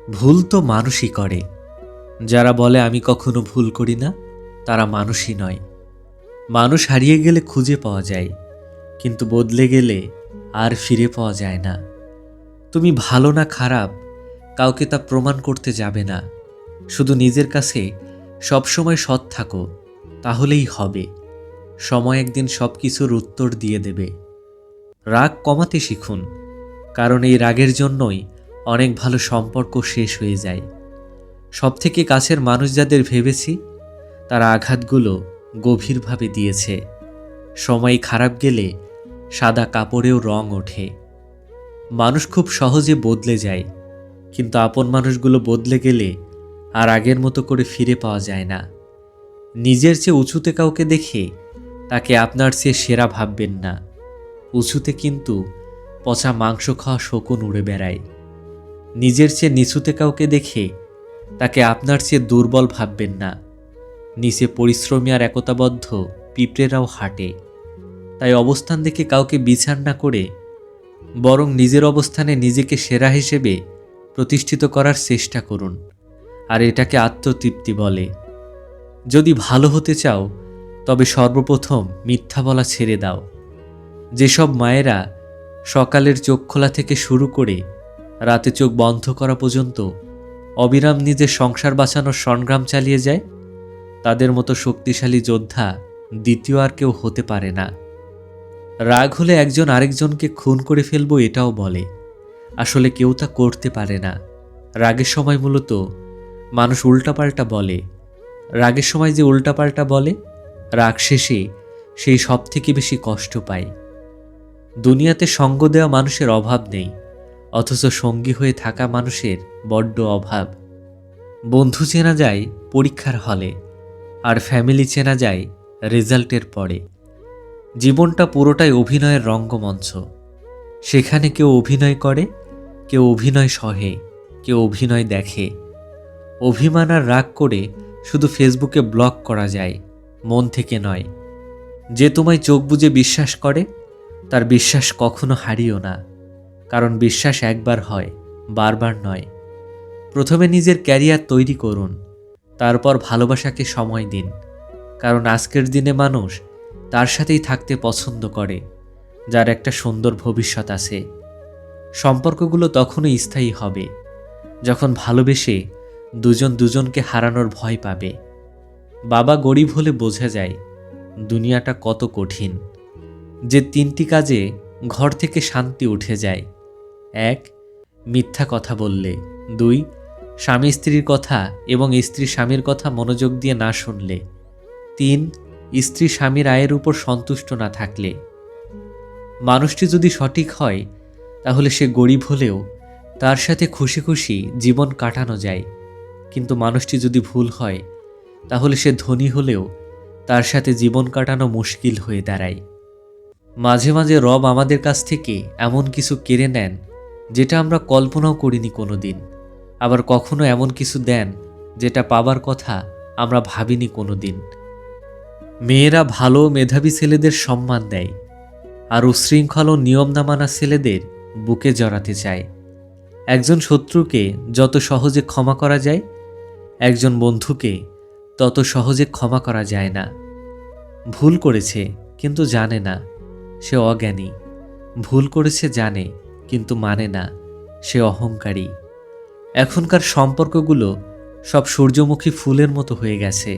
ভুল তো মানুষই করে। যারা বলে আমি কখনো ভুল করি না, তারা মানুষই নয়। মানুষ হারিয়ে গেলে খুঁজে পাওয়া যায়, কিন্তু বদলে গেলে আর ফিরে পাওয়া যায় না। তুমি ভালো না খারাপ কাউকে তা প্রমাণ করতে যাবে না। শুধু নিজের কাছে সবসময় সৎ থাকো, তাহলেই হবে। সময় একদিন সব কিছুর উত্তর দিয়ে দেবে। রাগ কমাতে শিখুন, কারণ এই রাগের জন্যই অনেক ভালো সম্পর্ক শেষ হয়ে যায়। সবথেকে কাছের মানুষ যাদের ভেবেছি, তারা আঘাতগুলো গভীরভাবে দিয়েছে। সময় খারাপ গেলে সাদা কাপড়েও রং ওঠে। মানুষ খুব সহজে বদলে যায়, কিন্তু আপন মানুষগুলো বদলে গেলে আর আগের মতো করে ফিরে পাওয়া যায় না। নিজের চেয়ে উঁচুতে কাউকে দেখে তাকে আপনার চেয়ে সেরা ভাববেন না। উঁচুতে কিন্তু পচা মাংস খাওয়া শকুন উড়ে বেড়ায়। নিজের চেয়ে নিচুতে কাউকে দেখে তাকে আপনার চেয়ে দুর্বল ভাববেন না। নিচে পরিশ্রমী আর একতাবদ্ধ পিঁপড়েরাও হাঁটে। তাই অবস্থান দেখে কাউকে বিচার না করে বরং নিজের অবস্থানে নিজেকে সেরা হিসেবে প্রতিষ্ঠিত করার চেষ্টা করুন। আর এটাকে আত্মতৃপ্তি বলে। যদি ভালো হতে চাও, তবে সর্বপ্রথম মিথ্যা বলা ছেড়ে দাও। যেসব মায়েরা সকালের চোখ খোলা থেকে শুরু করে রাতে চোখ বন্ধ করা পর্যন্ত অবিরাম নিজের সংসার বাঁচানোর সংগ্রাম চালিয়ে যায়, তাদের মতো শক্তিশালী যোদ্ধা দ্বিতীয় আর কেউ হতে পারে না। রাগ হলে একজন আরেকজনকে খুন করে ফেলবো এটাও বলে। আসলে কেউ তা করতে পারে না। রাগের সময় মূলত মানুষ উল্টাপাল্টা বলে। রাগের সময় যে উল্টাপাল্টা বলে, রাগ শেষে সেই সব থেকে বেশি কষ্ট পায়। দুনিয়াতে সঙ্গ দেওয়া মানুষের অভাব নেই, অথচ সঙ্গী হয়ে থাকা মানুষের বড্ড অভাব। বন্ধু চেনা যায় পরীক্ষার হলে, আর ফ্যামিলি চেনা যায় রেজাল্টের পরে। জীবনটা পুরোটাই অভিনয়ের রঙ্গমঞ্চ। সেখানে কেউ অভিনয় করে, কেউ অভিনয় সহে, কেউ অভিনয় দেখে। অভিমান আর রাগ করে শুধু ফেসবুকে ব্লগ করা যায়, মন থেকে নয়। যে তোমায় চোখ বুজে বিশ্বাস করে, তার বিশ্বাস কখনো হারিও না। কারণ বিশ্বাস একবার হয়, বারবার নয়। প্রথমে নিজের ক্যারিয়ার তৈরি করুন, তারপর ভালোবাসাকে সময় দিন। কারণ আজকের দিনে মানুষ তার সাথেই থাকতে পছন্দ করে, যার একটা সুন্দর ভবিষ্যৎ আছে। সম্পর্কগুলো তখনই স্থায়ী হবে, যখন ভালোবেসে দুজন দুজনকে হারানোর ভয় পাবে। বাবা গরিব হলে বোঝা যায় দুনিয়াটা কত কঠিন। যে 3টি কাজে ঘর থেকে শান্তি উঠে যায়: 1. মিথ্যা কথা বললে। 2. স্বামী স্ত্রীর কথা এবং স্ত্রী স্বামীর কথা মনোযোগ দিয়ে না শুনলে। 3. স্ত্রী স্বামীর আয়ের উপর সন্তুষ্ট না থাকলে। মানুষটি যদি সঠিক হয়, তাহলে সে গরিব হলেও তার সাথে খুশি খুশি জীবন কাটানো যায়। কিন্তু মানুষটি যদি ভুল হয়, তাহলে সে ধনী হলেও তার সাথে জীবন কাটানো মুশকিল হয়ে দাঁড়ায়। মাঝে মাঝে রব আমাদের কাছ থেকে এমন কিছু কেড়ে নেন যেটা আমরা কল্পনাও করিনি কোনোদিন। আবার কখনো এমন কিছু দেন যেটা পাবার কথা আমরা ভাবিনি কোনোদিন। মেয়েরা ভালো মেধাবী ছেলেদের সম্মান দেয়, আর উশৃঙ্খল ও নিয়ম না মানা ছেলেদের বুকে জড়াতে চায়। একজন শত্রুকে যত সহজে ক্ষমা করা যায়, একজন বন্ধুকে তত সহজে ক্ষমা করা যায় না। ভুল করেছে কিন্তু জানে না, সে অজ্ঞানী। ভুল করেছে জানে কিন্তু মানে না, সে অহংকারী। এখনকার সম্পর্কগুলো সব সূর্যমুখী ফুলের মতো হয়ে গেছে।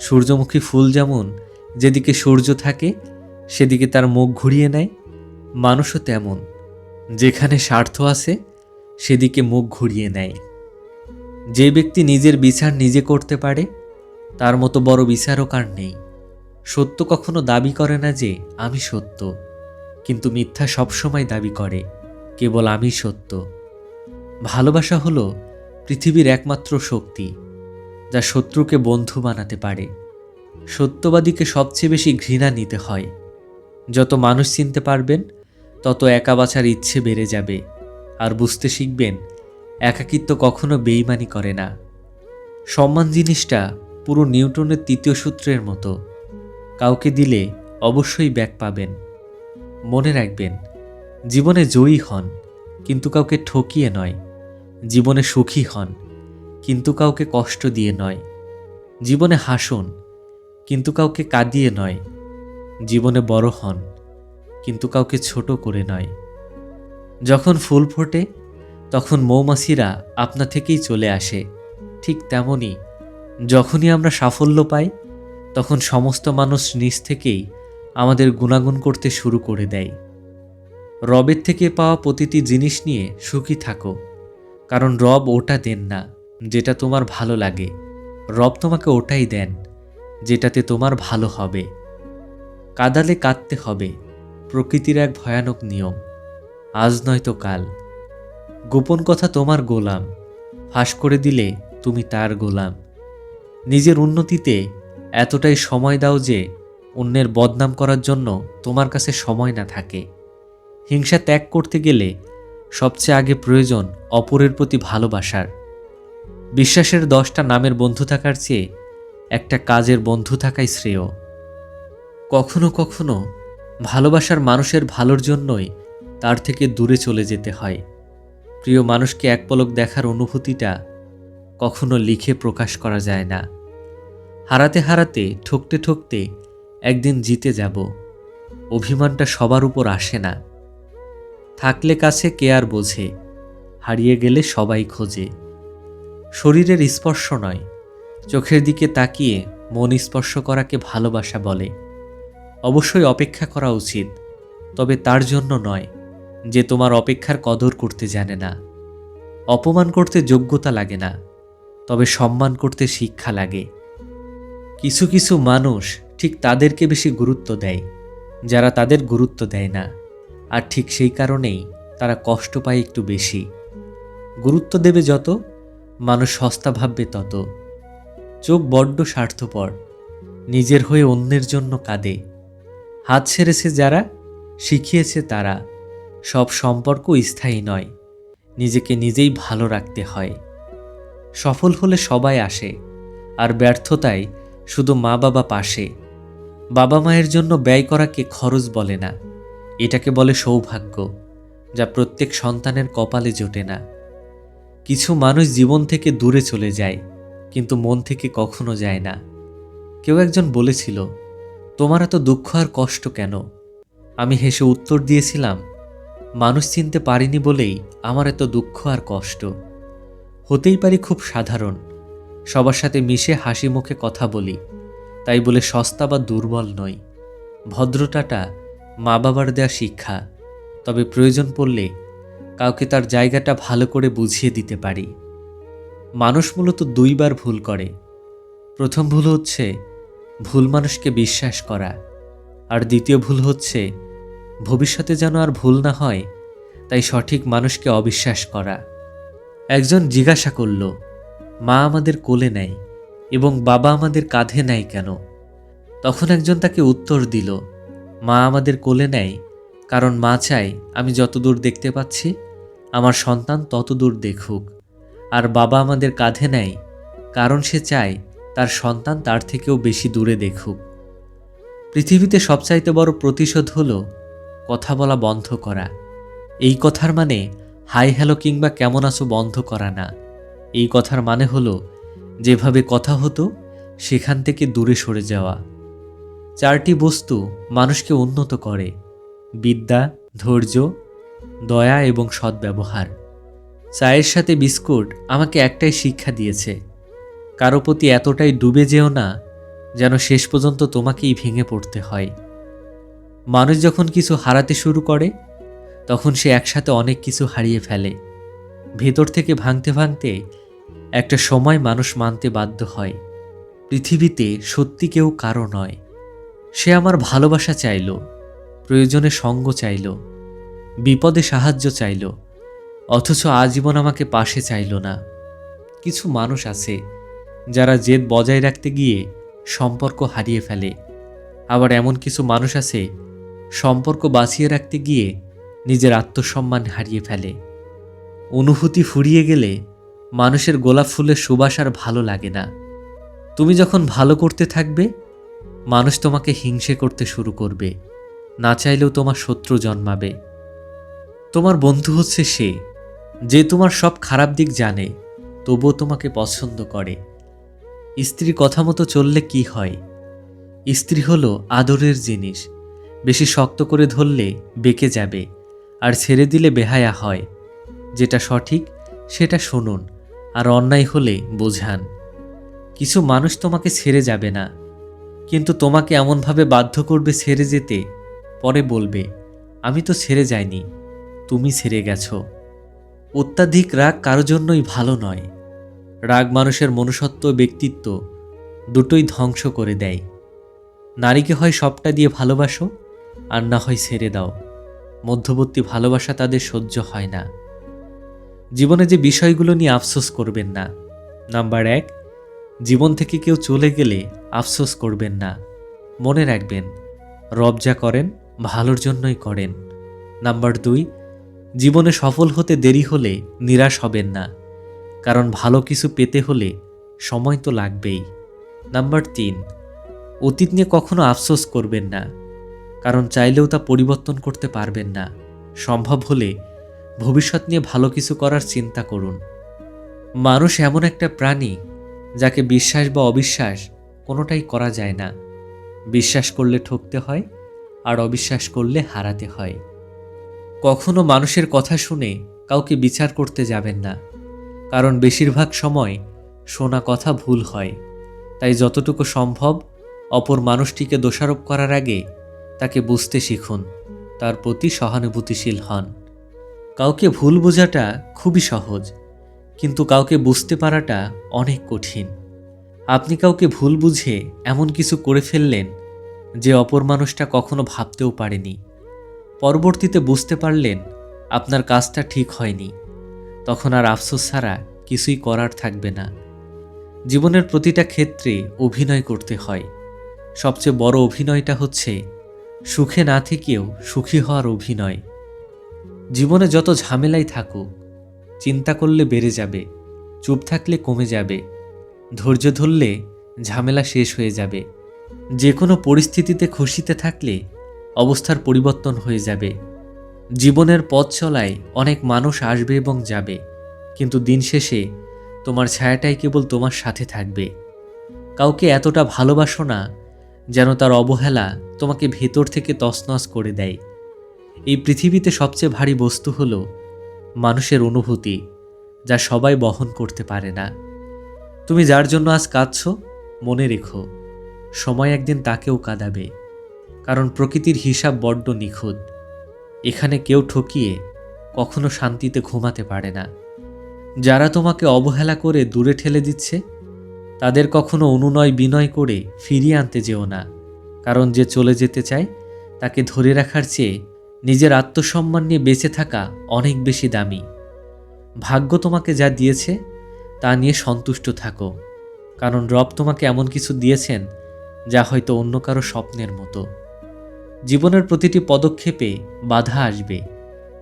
সূর্যমুখী ফুল যেমন যেদিকে সূর্য থাকে সেদিকে তার মুখ ঘুরিয়ে নেয়, মানুষও তেমন, যেখানে স্বার্থ আছে সেদিকে মুখ ঘুরিয়ে নেয়। যে ব্যক্তি নিজের বিচার নিজে করতে পারে, তার মতো বড় বিচারক আর নেই। সত্য কখনো দাবি করে না যে আমি সত্য, কিন্তু মিথ্যা সবসময় দাবি করে কেবল আমি সত্য। ভালোবাসা হলো পৃথিবীর একমাত্র শক্তি, যা শত্রুকে বন্ধু বানাতে পারে। সত্যবাদীকে সবচেয়ে বেশি ঘৃণা নিতে হয়। যত মানুষ চিনতে পারবেন, তত একা বাঁচার ইচ্ছে বেড়ে যাবে। আর বুঝতে শিখবেন, একাকিত্ব কখনো বেইমানি করে না। সম্মান জিনিসটা পুরো নিউটনের 3য় সূত্রের মতো। কাউকে দিলে অবশ্যই ব্যাক পাবেন। মনে রাখবেন, জীবনে জয়ী হন, কিন্তু কাউকে ঠকিয়ে নয়। জীবনে সুখী হন, কিন্তু কাউকে কষ্ট দিয়ে নয়। জীবনে হাসুন, কিন্তু কাউকে কাঁদিয়ে নয়। জীবনে বড় হন, কিন্তু কাউকে ছোট করে নয়। যখন ফুল ফোটে তখন মৌমাছিরা আপনা থেকেই চলে আসে, ঠিক তেমনি যখনই আমরা সাফল্য পাই তখন সমস্ত মানুষ নিজ থেকেই আমাদের গুণাগুণ করতে শুরু করে দেয়। রবের থেকে পাওয়া প্রতিটি জিনিস নিয়ে সুখী থাকো, কারণ রব ওটা দেন না যেটা তোমার ভালো লাগে। রব তোমাকে ওটাই দেন যেটাতে তোমার ভালো হবে। কাঁদালে কাঁদতে হবে, প্রকৃতির এক ভয়ানক নিয়ম। আজ নয়তো কাল। গোপন কথা তোমার গোলাম, ফাঁস করে দিলে তুমি তার গোলাম। নিজের উন্নতিতে এতটাই সময় দাও যে অন্যের বদনাম করার জন্য তোমার কাছে সময় না থাকে। হিংসা ত্যাগ করতে গেলে সবচেয়ে আগে প্রয়োজন অপরের প্রতি ভালোবাসার। বিশ্বাসের 10টা নামের বন্ধু থাকার চেয়ে একটা কাজের বন্ধু থাকাই শ্রেয়। কখনো কখনো ভালোবাসার মানুষের ভালোর জন্যই তার থেকে দূরে চলে যেতে হয়। প্রিয় মানুষকে এক পলক দেখার অনুভূতিটা কখনো লিখে প্রকাশ করা যায় না। হারাতে হারাতে, ঠকতে ঠকতে একদিন জিতে যাব। অভিমানটা সবার উপর আসে না। থাকলে কাছে কে আর বোঝে, হারিয়ে গেলে সবাই খোঁজে। শরীরের স্পর্শ নয়, চোখের দিকে তাকিয়ে মন স্পর্শ করাকে ভালোবাসা বলে। অবশ্যই অপেক্ষা করা উচিত, তবে তার জন্য নয় যে তোমার অপেক্ষার কদর করতে জানে না। অপমান করতে যোগ্যতা লাগে না, তবে সম্মান করতে শিক্ষা লাগে। কিছু কিছু মানুষ ঠিক তাদেরকে বেশি গুরুত্ব দেয় যারা তাদের গুরুত্ব দেয় না, আর ঠিক সেই কারণেই তারা কষ্ট পায় একটু বেশি। গুরুত্ব দেবে যত, মানুষ সস্তা ভাববে তত। চোখ বড্ড স্বার্থপর, নিজের হয়ে অন্যের জন্য কাঁদে। হাত ছেড়েছে যারা, শিখিয়েছে তারা, সব সম্পর্ক স্থায়ী নয়, নিজেকে নিজেই ভালো রাখতে হয়। সফল হলে সবাই আসে, আর ব্যর্থতায় শুধু মা বাবা পাশে। বাবা মায়ের জন্য ব্যয় করাকে খরচ বলে না, এটাকে বলে সৌভাগ্য, যা প্রত্যেক সন্তানের কপালে জোটে না। কিছু মানুষ জীবন থেকে দূরে চলে যায়, কিন্তু মন থেকে কখনো যায় না। কেউ একজন বলেছিল, তোমার এত দুঃখ আর কষ্ট কেন? আমি হেসে উত্তর দিয়েছিলাম, মানুষ চিনতে পারিনি বলেই আমার এত দুঃখ আর কষ্ট। হতেই পারি খুব সাধারণ, সবার সাথে মিশে হাসি মুখে কথা বলি, তাই বলে সস্তা বা দুর্বল নই। ভদ্রতাটা মা বাবার দেয়া শিক্ষা, তবে প্রয়োজন পড়লে কাউকে তার জায়গাটা ভালো করে বুঝিয়ে দিতে পারি। মানুষ মূলত 2বার ভুল করে। প্রথম ভুল হচ্ছে ভুল মানুষকে বিশ্বাস করা, আর দ্বিতীয় ভুল হচ্ছে ভবিষ্যতে যেন আর ভুল না হয় তাই সঠিক মানুষকে অবিশ্বাস করা। একজন জিজ্ঞাসা করল, মা আমাদের কোলে নেয় এবং বাবা আমাদের কাঁধে নেয় কেন? তখন একজন তাকে উত্তর দিল, মা আমাদের কোলে নেয় কারণ মা চায় আমি যতদূর দেখতে পাচ্ছি আমার সন্তান ততদূর দেখুক, আর বাবা আমাদের কাঁধে নেয় কারণ সে চায় তার সন্তান তার থেকেও বেশি দূরে দেখুক। পৃথিবীতে সবচাইতে বড় প্রতিশোধ হলো কথা বলা বন্ধ করা। এই কথার মানে হাই হ্যালো কিংবা কেমন আছো বন্ধ করা না। এই কথার মানে হলো যেভাবে কথা হতো সেখান থেকে দূরে সরে যাওয়া। 4টি বস্তু মানুষকে উন্নত করে: বিদ্যা, ধৈর্য, দয়া এবং সদ্ব্যবহার। চায়ের সাথে বিস্কুট আমাকে একটাই শিক্ষা দিয়েছে, কারো প্রতি এতটাই ডুবে যেও না যেন শেষ পর্যন্ত তোমাকেই ভেঙে পড়তে হয়। মানুষ যখন কিছু হারাতে শুরু করে তখন সে একসাথে অনেক কিছু হারিয়ে ফেলে। ভেতর থেকে ভাঙতে ভাঙতে একটা সময় মানুষ মানতে বাধ্য হয়, পৃথিবীতে সত্যি কেউ কারো নয়। সে আমার ভালোবাসা চাইল, প্রয়োজনে সঙ্গ চাইল, বিপদে সাহায্য চাইল, অথচ আজীবন আমাকে পাশে চাইল না। কিছু মানুষ আছে যারা জেদ বজায় রাখতে গিয়ে সম্পর্ক হারিয়ে ফেলে, আবার এমন কিছু মানুষ আছে সম্পর্ক বাঁচিয়ে রাখতে গিয়ে নিজের আত্মসম্মান হারিয়ে ফেলে। অনুভূতি ফুরিয়ে গেলে মানুষের গোলাপ ফুলের সুবাস আর ভালো লাগে না। তুমি যখন ভালো করতে থাকবে মানুষ তোমাকে হিংসে করতে শুরু করবে, না চাইলেও তোমার শত্রু জন্মাবে। তোমার বন্ধু হচ্ছে সে যে তোমার সব খারাপ দিক জানে তবুও তোমাকে পছন্দ করে। স্ত্রী কথা মতো চললে কি হয়? স্ত্রী হলো আদরের জিনিস, বেশি শক্ত করে ধরলে বেঁকে যাবে, আর ছেড়ে দিলে বেহায়া হয়। যেটা সঠিক সেটা শুনুন, আর অন্যায় হলে বোঝান। কিছু মানুষ তোমাকে ছেড়ে যাবে না, কিন্তু তোমাকে এমনভাবে বাধ্য করবে ছেড়ে যেতে, পরে বলবে আমি তো ছেড়ে যাইনি, তুমি ছেড়ে গেছো। অত্যাধিক রাগ কারো জন্যই ভালো নয়। রাগ মানুষের মনুষ্যত্ব ও ব্যক্তিত্ব দুটোই ধ্বংস করে দেয়। নারীকে হয় সবটা দিয়ে ভালোবাসো, আর না হয় ছেড়ে দাও। মধ্যবর্তী ভালোবাসা তাদের সহ্য হয় না। জীবনে যে বিষয়গুলো নিয়ে আফসোস করবেন না। নাম্বার 1, জীবন থেকে কেউ চলে গেলে আফসোস করবেন না। মনে রাখবেন, রব যা করেন ভালোর জন্যই করেন। নাম্বার 2, জীবনে সফল হতে দেরি হলে নিরাশ হবেন না, কারণ ভালো কিছু পেতে হলে সময় তো লাগবেই। নাম্বার 3, অতীত নিয়ে কখনো আফসোস করবেন না, কারণ চাইলেও তা পরিবর্তন করতে পারবেন না। সম্ভব হলে ভবিষ্যৎ নিয়ে ভালো কিছু করার চিন্তা করুন। মানুষ এমন একটা প্রাণী যাকে বিশ্বাস বা অবিশ্বাস কোনোটাই করা যায় না। বিশ্বাস করলে ঠকতে হয়, আর অবিশ্বাস করলে হারাতে হয়। কখনো মানুষের কথা শুনে কাউকে বিচার করতে যাবেন না, কারণ বেশিরভাগ সময় শোনা কথা ভুল হয়। তাই যতটুকু সম্ভব অপর মানুষটিকে দোষারোপ করার আগে তাকে বুঝতে শিখুন, তার প্রতি সহানুভূতিশীল হন। কাউকে ভুল বোঝাটা খুবই সহজ, কিন্তু কাউকে বুঝতে পারাটা অনেক কঠিন। আপনি কাউকে ভুল বুঝে এমন কিছু করে ফেললেন যে অপর মানুষটা কখনো ভাবতেও পারেনি। পরবর্তীতে বুঝতে পারলেন আপনার কাজটা ঠিক হয়নি, তখন আর আফসোস ছাড়া কিছুই করার থাকবে না। জীবনের প্রতিটা ক্ষেত্রে অভিনয় করতে হয়। সবচেয়ে বড় অভিনয়টা হচ্ছে সুখে না থেকেও সুখী হওয়ার অভিনয়। জীবনে যত ঝামেলাই থাকুক, চিন্তা করলে বেড়ে যাবে, চুপ থাকলে কমে যাবে, ধৈর্য ধরলে ঝামেলা শেষ হয়ে যাবে। যে কোনো পরিস্থিতিতে খুশিতে থাকলে অবস্থার পরিবর্তন হয়ে যাবে। জীবনের পথ চলায় অনেক মানুষ আসবে এবং যাবে, কিন্তু দিন শেষে তোমার ছায়াটাই কেবল তোমার সাথে থাকবে। কাউকে এতটা ভালোবাসো না যেন তার অবহেলা তোমাকে ভেতর থেকে তছনছ করে দেয়। এই পৃথিবীতে সবচেয়ে ভারী বস্তু হলো মানুষের অনুভূতি, যা সবাই বহন করতে পারে না। তুমি যার জন্য আজ কাঁদছো, মনে রেখো সময় একদিন তাকেও কাঁদাবে, কারণ প্রকৃতির হিসাব বড্ড নিখুঁত। এখানে কেউ ঠকিয়ে কখনো শান্তিতে ঘুমাতে পারে না। যারা তোমাকে অবহেলা করে দূরে ঠেলে দিচ্ছে, তাদের কখনো অনুনয় বিনয় করে ফিরিয়ে আনতে যেও না, কারণ যে চলে যেতে চায় তাকে ধরে রাখার চেয়ে নিজের আত্মসম্মান নিয়ে বেঁচে থাকা অনেক বেশি দামি। ভাগ্য তোমাকে যা দিয়েছে তা নিয়ে সন্তুষ্ট থাকো, কারণ রব তোমাকে এমন কিছু দিয়েছেন যা হয়তো অন্য কারো স্বপ্নের মতো। জীবনের প্রতিটি পদক্ষেপে বাধা আসবে,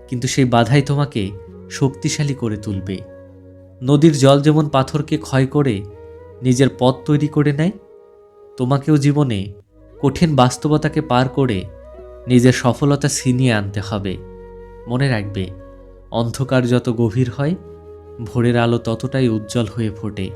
কিন্তু সেই বাধাই তোমাকে শক্তিশালী করে তুলবে। নদীর জল যেমন পাথরকে ক্ষয় করে নিজের পথ তৈরি করে নেয়, তোমাকেও জীবনে কঠিন বাস্তবতাকে পার করে নিজের সফলতা ছিনিয়ে আনতে হবে। মনে রাখবে, অন্ধকার যত গভীর হয়, ভোরের আলো ততটাই উজ্জ্বল হয়ে ফোটে।